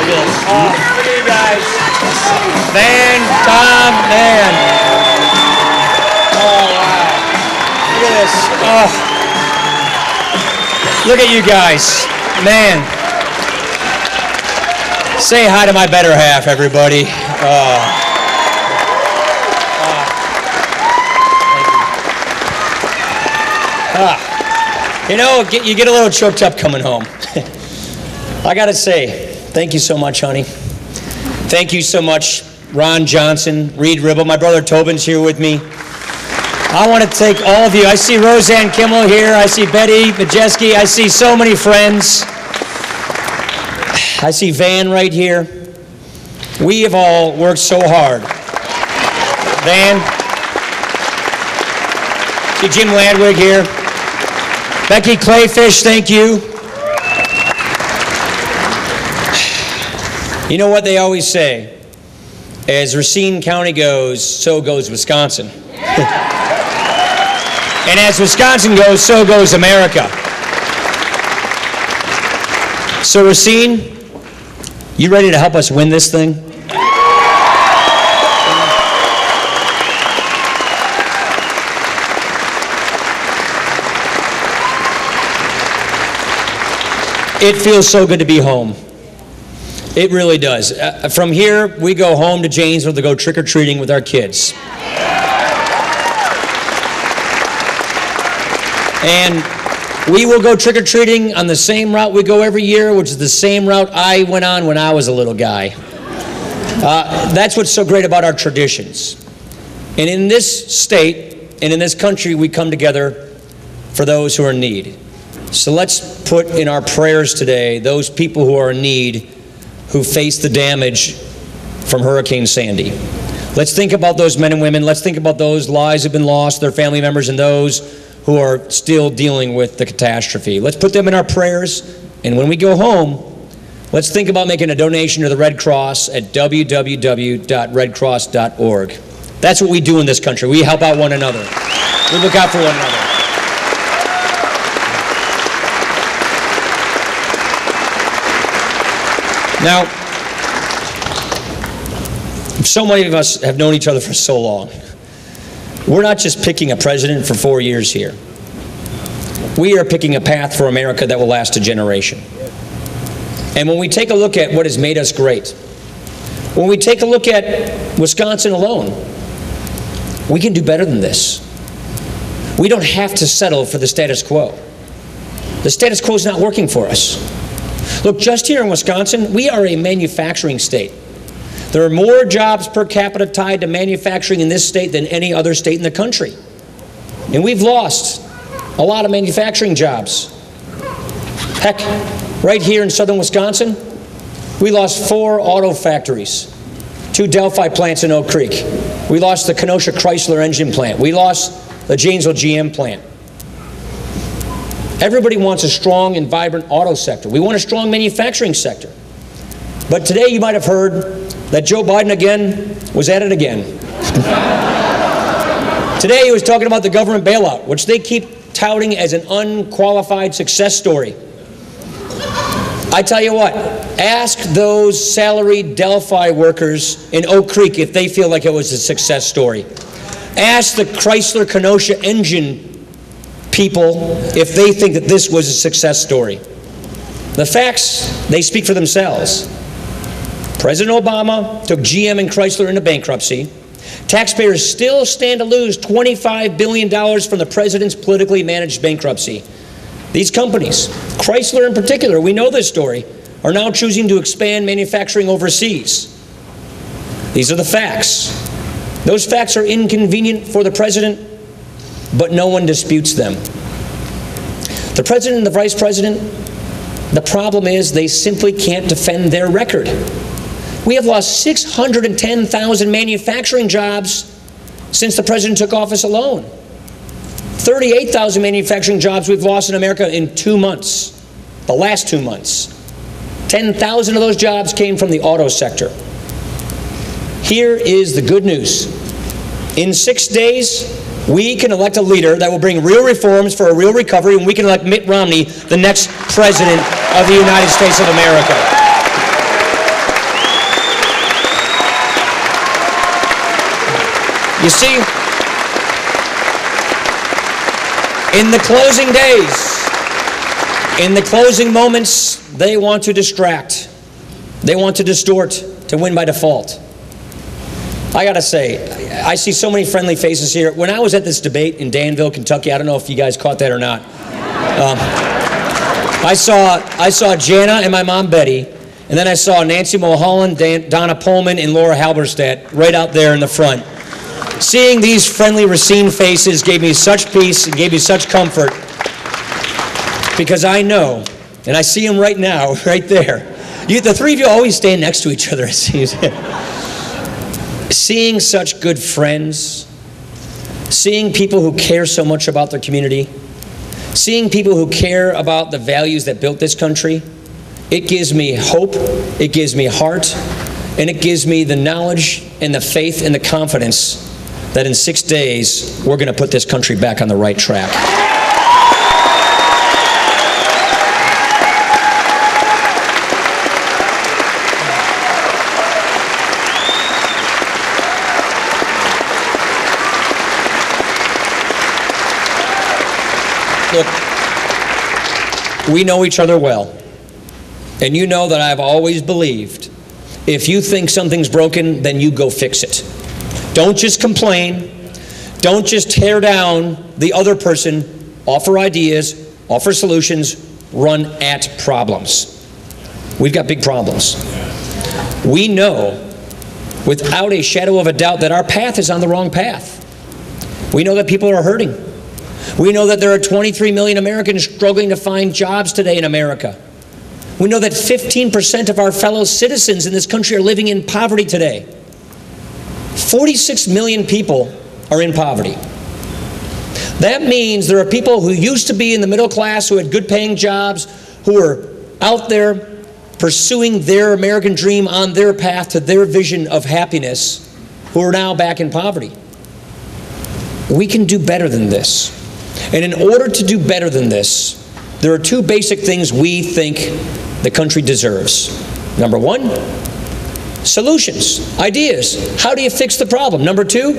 this. Look at you guys. Van, Tom, man. Oh, wow. Look at this. Oh. Look at you guys. Man. Say hi to my better half, everybody. You know, you get a little choked up coming home. I gotta say, thank you so much, honey. Thank you so much, Ron Johnson, Reed Ribble. My brother Tobin's here with me. I want to thank all of you. I see Roseanne Kimmel here. I see Betty Majeski. I see so many friends. I see Van right here. We have all worked so hard. Van. See Jim Landwig here. Becky Clayfish, thank you. You know what they always say? As Racine County goes, so goes Wisconsin. And as Wisconsin goes, so goes America. So Racine, you ready to help us win this thing? It feels so good to be home. It really does. From here, we go home to Janesville to go trick-or-treating with our kids. And we will go trick-or-treating on the same route we go every year, which is the same route I went on when I was a little guy. That's what's so great about our traditions. And in this state and in this country, we come together for those who are in need. So let's put in our prayers today those people who are in need, who face the damage from Hurricane Sandy. Let's think about those men and women. Let's think about those lives have been lost, their family members, and those who are still dealing with the catastrophe. Let's put them in our prayers, and when we go home, let's think about making a donation to the Red Cross at www.redcross.org. That's what we do in this country. We help out one another. We look out for one another. Now, so many of us have known each other for so long. We're not just picking a president for 4 years here. We are picking a path for America that will last a generation. And when we take a look at what has made us great, when we take a look at Wisconsin alone, we can do better than this. We don't have to settle for the status quo. The status quo is not working for us. Look, just here in Wisconsin, we are a manufacturing state. There are more jobs per capita tied to manufacturing in this state than any other state in the country. And we've lost a lot of manufacturing jobs. Heck, right here in southern Wisconsin, we lost 4 auto factories, 2 Delphi plants in Oak Creek. We lost the Kenosha Chrysler engine plant. We lost the Janesville GM plant. Everybody wants a strong and vibrant auto sector. We want a strong manufacturing sector. But today you might have heard that Joe Biden again was at it again. Today he was talking about the government bailout, which they keep touting as an unqualified success story. I tell you what, ask those salaried Delphi workers in Oak Creek if they feel like it was a success story. Ask the Chrysler Kenosha engine people if they think that this was a success story. The facts, they speak for themselves. President Obama took GM and Chrysler into bankruptcy. Taxpayers still stand to lose $25 billion from the president's politically managed bankruptcy. These companies, Chrysler in particular, we know this story, are now choosing to expand manufacturing overseas. These are the facts. Those facts are inconvenient for the president, but no one disputes them. The president and the vice president, the problem is they simply can't defend their record. We have lost 610,000 manufacturing jobs since the president took office alone. 38,000 manufacturing jobs we've lost in America in 2 months, the last 2 months. 10,000 of those jobs came from the auto sector. Here is the good news. In 6 days, we can elect a leader that will bring real reforms for a real recovery, and we can elect Mitt Romney the next president of the United States of America. You see, in the closing days, in the closing moments, they want to distract. They want to distort, to win by default. I gotta say, I see so many friendly faces here. When I was at this debate in Danville, Kentucky, I don't know if you guys caught that or not. I saw Jana and my mom Betty, and then I saw Nancy Mulholland, Donna Pullman, and Laura Halberstadt right out there in the front. Seeing these friendly Racine faces gave me such peace and gave me such comfort, because I know, and I see them right now, right there. The three of you always stand next to each other, it seems. Seeing such good friends, seeing people who care so much about their community, seeing people who care about the values that built this country, it gives me hope, it gives me heart, and it gives me the knowledge and the faith and the confidence that in 6 days we're going to put this country back on the right track. Look, we know each other well, and you know that I've always believed if you think something's broken, then you go fix it. Don't just complain. Don't just tear down the other person. Offer ideas, offer solutions, run at problems. We've got big problems. We know without a shadow of a doubt that our path is on the wrong path. We know that people are hurting. We know that there are 23 million Americans struggling to find jobs today in America. We know that 15% of our fellow citizens in this country are living in poverty today. 46 million people are in poverty. That means there are people who used to be in the middle class, who had good paying jobs, who are out there pursuing their American dream on their path to their vision of happiness, who are now back in poverty. We can do better than this. And in order to do better than this, there are two basic things we think the country deserves. Number one, solutions, ideas. How do you fix the problem? Number two,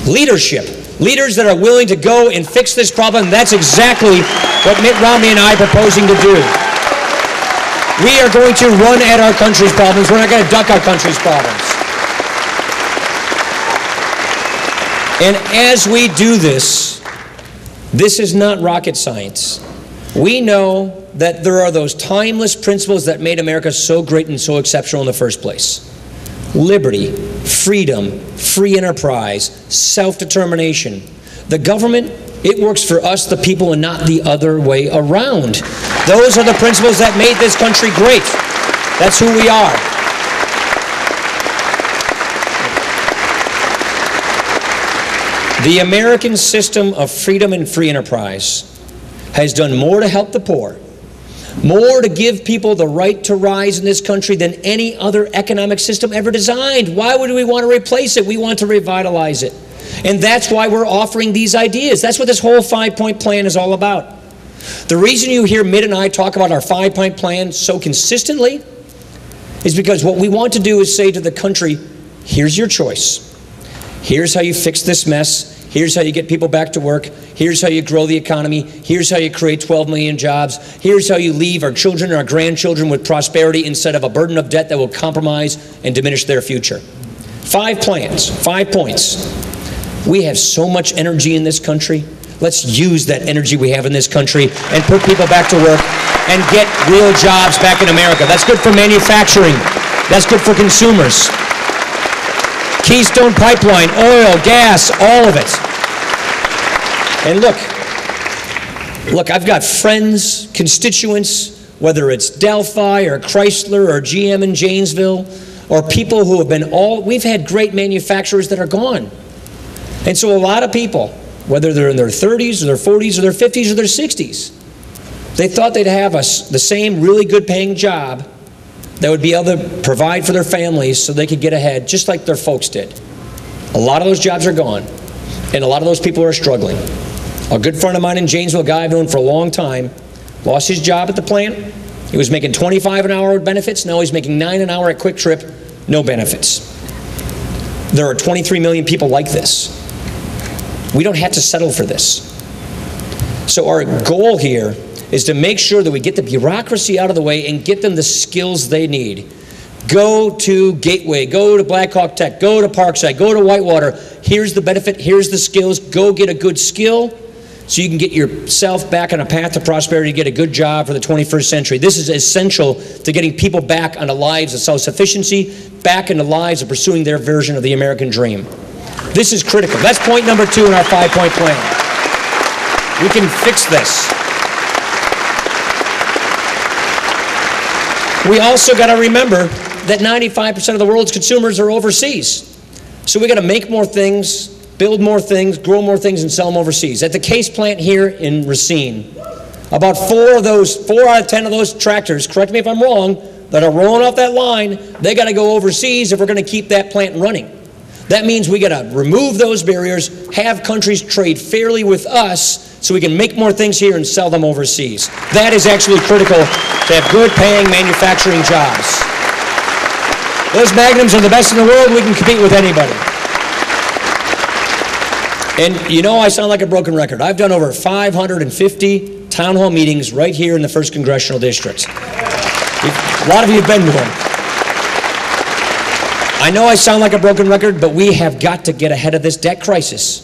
leadership. Leaders that are willing to go and fix this problem. That's exactly what Mitt Romney and I are proposing to do. We are going to run at our country's problems. We're not going to duck our country's problems. And as we do this, this is not rocket science. We know that there are those timeless principles that made America so great and so exceptional in the first place. Liberty, freedom, free enterprise, self-determination. The government, it works for us, the people, and not the other way around. Those are the principles that made this country great. That's who we are. The American system of freedom and free enterprise has done more to help the poor, more to give people the right to rise in this country than any other economic system ever designed. Why would we want to replace it? We want to revitalize it. And that's why we're offering these ideas. That's what this whole 5-point plan is all about. The reason you hear Mitt and I talk about our 5-point plan so consistently is because what we want to do is say to the country, here's your choice. Here's how you fix this mess. Here's how you get people back to work. Here's how you grow the economy. Here's how you create 12 million jobs. Here's how you leave our children and our grandchildren with prosperity instead of a burden of debt that will compromise and diminish their future. 5 plans, 5 points. We have so much energy in this country. Let's use that energy we have in this country and put people back to work and get real jobs back in America. That's good for manufacturing. That's good for consumers. Keystone Pipeline, oil, gas, all of it. And look, I've got friends, constituents, whether it's Delphi or Chrysler or GM in Janesville, or people who have been we've had great manufacturers that are gone. And so a lot of people, whether they're in their 30s or their 40s or their 50s or their 60s, they thought they'd have the same really good paying job that would be able to provide for their families so they could get ahead, just like their folks did. A lot of those jobs are gone, and a lot of those people are struggling. A good friend of mine in Janesville, a guy I've known for a long time, lost his job at the plant. He was making $25 an hour with benefits. Now he's making $9 an hour at Quick Trip, no benefits. there are 23 million people like this. We don't have to settle for this. So our goal here is to make sure that we get the bureaucracy out of the way and get them the skills they need. Go to Gateway, go to Black Hawk Tech, go to Parkside, go to Whitewater. Here's the benefit, here's the skills. Go get a good skill so you can get yourself back on a path to prosperity, get a good job for the 21st century. This is essential to getting people back onto lives of self-sufficiency, back into lives of pursuing their version of the American dream. This is critical. That's point number 2 in our 5-point plan. We can fix this. We also got to remember that 95% of the world's consumers are overseas. So we got to make more things, build more things, grow more things, and sell them overseas. At the Case plant here in Racine, about 4 out of 10 of those tractors, correct me if I'm wrong, that are rolling off that line, they got to go overseas if we're going to keep that plant running. That means we got to remove those barriers, have countries trade fairly with us so we can make more things here and sell them overseas. That is actually critical to have good paying manufacturing jobs. Those magnums are the best in the world. We can compete with anybody. And you know I sound like a broken record. I've done over 550 town hall meetings right here in the 1st Congressional District. A lot of you have been to them. I know I sound like a broken record, but we have got to get ahead of this debt crisis.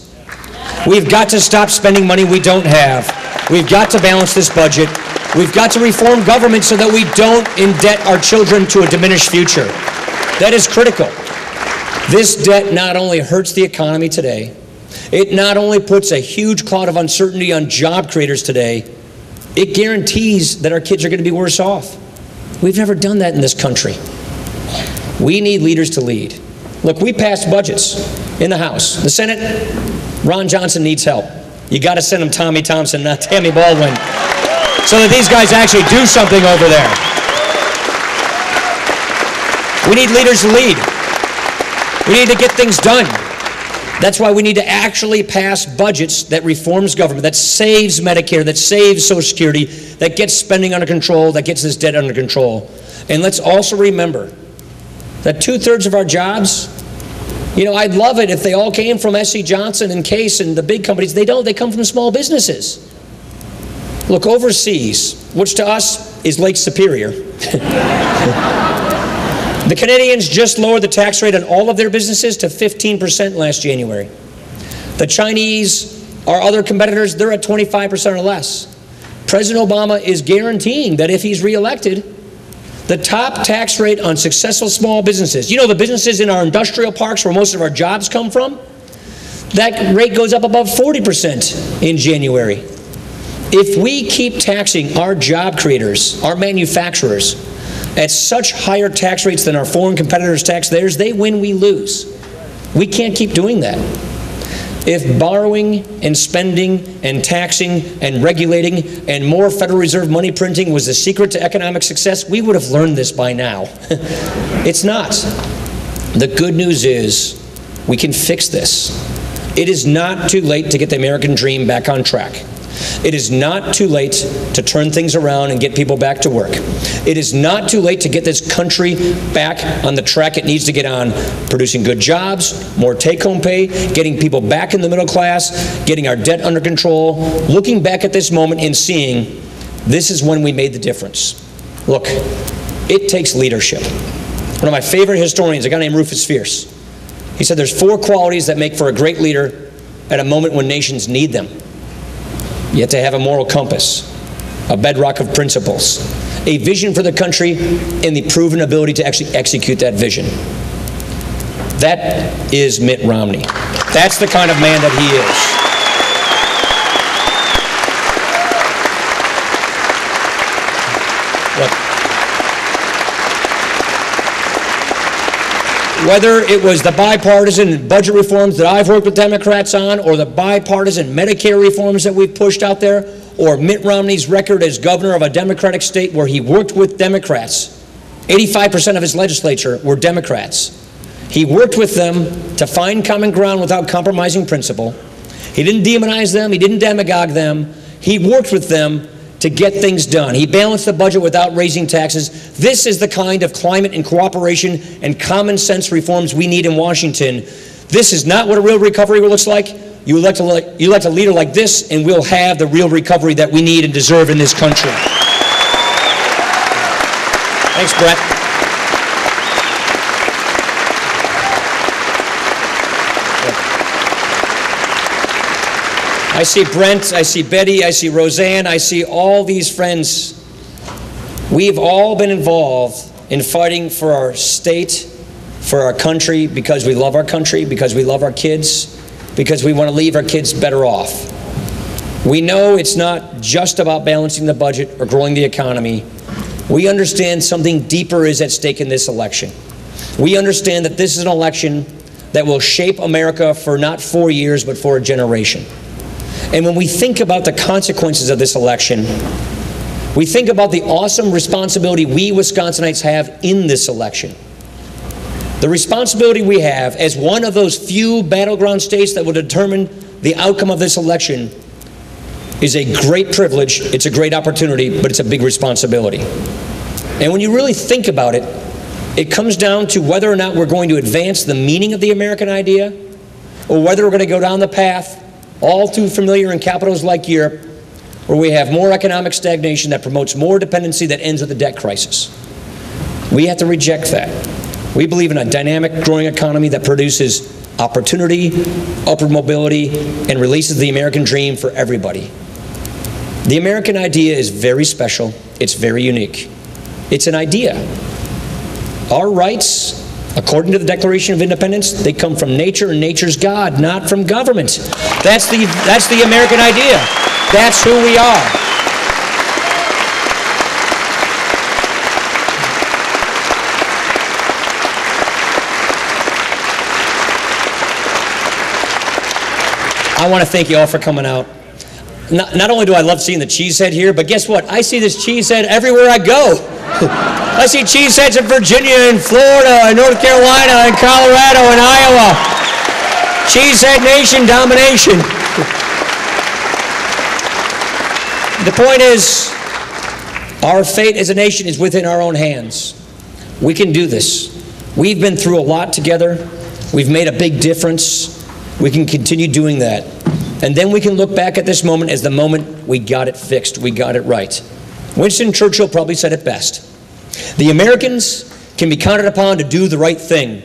We've got to stop spending money we don't have. We've got to balance this budget. We've got to reform government so that we don't indebt our children to a diminished future. That is critical. This debt not only hurts the economy today, it not only puts a huge cloud of uncertainty on job creators today, it guarantees that our kids are going to be worse off. We've never done that in this country. We need leaders to lead. Look, we passed budgets in the House. The Senate, Ron Johnson needs help. You got to send him Tommy Thompson, not Tammy Baldwin, so that these guys actually do something over there. We need leaders to lead. We need to get things done. That's why we need to actually pass budgets that reforms government, that saves Medicare, that saves Social Security, that gets spending under control, that gets this debt under control. And let's also remember that 2/3 of our jobs, you know, I'd love it if they all came from S.C. Johnson and Case and the big companies. They don't. They come from small businesses. Look, overseas, which to us is Lake Superior, the Canadians just lowered the tax rate on all of their businesses to 15% last January. The Chinese, our other competitors, they're at 25% or less. President Obama is guaranteeing that if he's reelected, the top tax rate on successful small businesses, you know, the businesses in our industrial parks where most of our jobs come from, that rate goes up above 40% in January. If we keep taxing our job creators, our manufacturers, at such higher tax rates than our foreign competitors tax theirs, they win, we lose. We can't keep doing that. If borrowing and spending and taxing and regulating and more Federal Reserve money printing was the secret to economic success, we would have learned this by now. It's not. The good news is we can fix this. It is not too late to get the American dream back on track. It is not too late to turn things around and get people back to work. It is not too late to get this country back on the track it needs to get on, producing good jobs, more take-home pay, getting people back in the middle class, getting our debt under control, looking back at this moment and seeing this is when we made the difference. Look, it takes leadership. One of my favorite historians, a guy named Rufus Fierce, he said there's 4 qualities that make for a great leader at a moment when nations need them. You have to have a moral compass, a bedrock of principles, a vision for the country, and the proven ability to actually execute that vision. That is Mitt Romney. That's the kind of man that he is. Look, whether it was the bipartisan budget reforms that I've worked with Democrats on, or the bipartisan Medicare reforms that we've pushed out there, or Mitt Romney's record as governor of a Democratic state where he worked with Democrats, 85% of his legislature were Democrats. He worked with them to find common ground without compromising principle. He didn't demonize them. He didn't demagogue them. He worked with them to get things done. He balanced the budget without raising taxes. This is the kind of climate and cooperation and common sense reforms we need in Washington. This is not what a real recovery looks like. You elect a leader like this, and we'll have the real recovery that we need and deserve in this country. Thanks, Brett. I see Brent, I see Betty, I see Roseanne, I see all these friends. We've all been involved in fighting for our state, for our country, because we love our country, because we love our kids, because we want to leave our kids better off. We know it's not just about balancing the budget or growing the economy. We understand something deeper is at stake in this election. We understand that this is an election that will shape America for not 4 years, but for a generation. And when we think about the consequences of this election, we think about the awesome responsibility we Wisconsinites have in this election. The responsibility we have as one of those few battleground states that will determine the outcome of this election is a great privilege, it's a great opportunity, but it's a big responsibility. And when you really think about it, it comes down to whether or not we're going to advance the meaning of the American idea, or whether we're going to go down the path all too familiar in capitals like Europe, where we have more economic stagnation that promotes more dependency that ends with a debt crisis. We have to reject that. We believe in a dynamic, growing economy that produces opportunity, upward mobility, and releases the American dream for everybody. The American idea is very special. It's very unique. It's an idea. Our rights, according to the Declaration of Independence, they come from nature and nature's God, not from government. That's the American idea. That's who we are. I want to thank you all for coming out. Not only do I love seeing the cheesehead here, but guess what? I see this cheesehead everywhere I go. I see cheeseheads in Virginia and Florida and North Carolina and Colorado and Iowa. Cheesehead nation domination. The point is, our fate as a nation is within our own hands. We can do this. We've been through a lot together. We've made a big difference. We can continue doing that. And then we can look back at this moment as the moment we got it fixed, we got it right. Winston Churchill probably said it best. The Americans can be counted upon to do the right thing,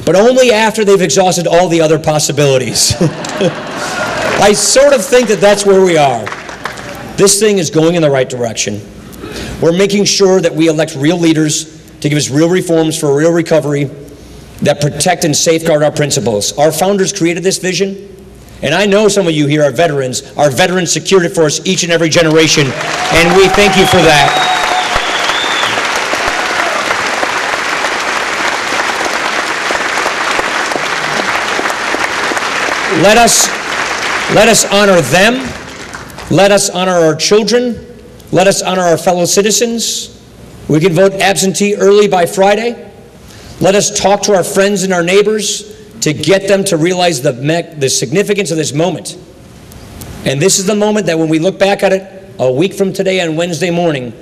but only after they've exhausted all the other possibilities. I sort of think that that's where we are. This thing is going in the right direction. We're making sure that we elect real leaders to give us real reforms for a real recovery that protect and safeguard our principles. Our founders created this vision, and I know some of you here are veterans. Our veterans secured it for us each and every generation, and we thank you for that. Let us honor them. Let us honor our children. Let us honor our fellow citizens. We can vote absentee early by Friday. Let us talk to our friends and our neighbors to get them to realize the significance of this moment. And this is the moment that when we look back at it a week from today on Wednesday morning,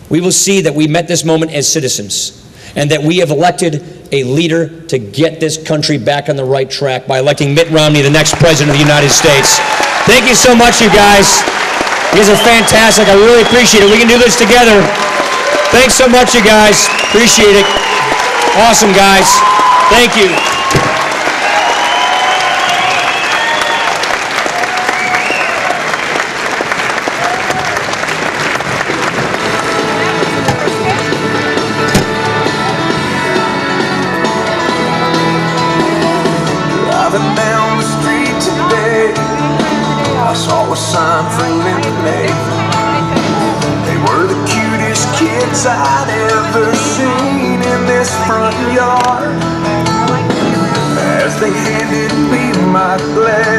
we will see that we met this moment as citizens and that we have elected a leader to get this country back on the right track by electing Mitt Romney, the next president of the United States. Thank you so much, you guys. You guys are fantastic. I really appreciate it. We can do this together. Thanks so much, you guys. Appreciate it. Awesome, guys. Thank you. Driving down the street today, I saw a sign for lemonade. They were the cutest kids I'd ever seen in this front yard. As they handed me my glass